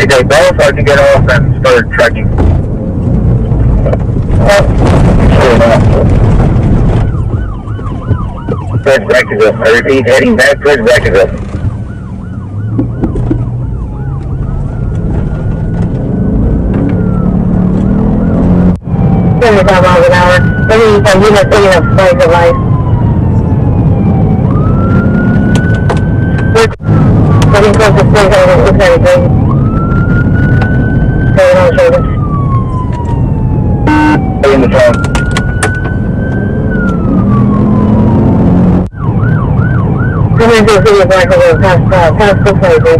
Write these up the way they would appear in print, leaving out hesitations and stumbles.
they both, or to get off and start tracking? Towards Mexico. I repeat, heading back towards Mexico. 75 miles an hour. Maybe you can give us taking a flight device. Getting close to 693. Going on shoulders. In the phone. Coming into the city of Blackville, past 693.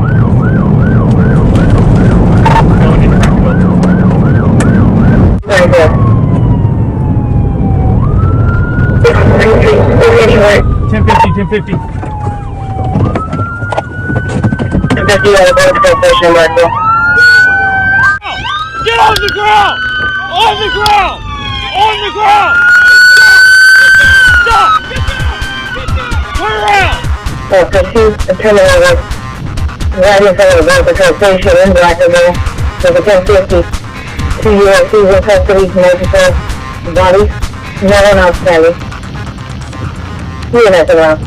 Right there. 1050. 1050 out of both station, Marco. Get on the ground! On the ground! On the ground! Stop! Get down! Turn around! Pursue the terminal was right in front of the Border Patrol station in Blackville. So the 1050, 2 USCs in custody, multiple bodies, no one outstanding. You and that's around.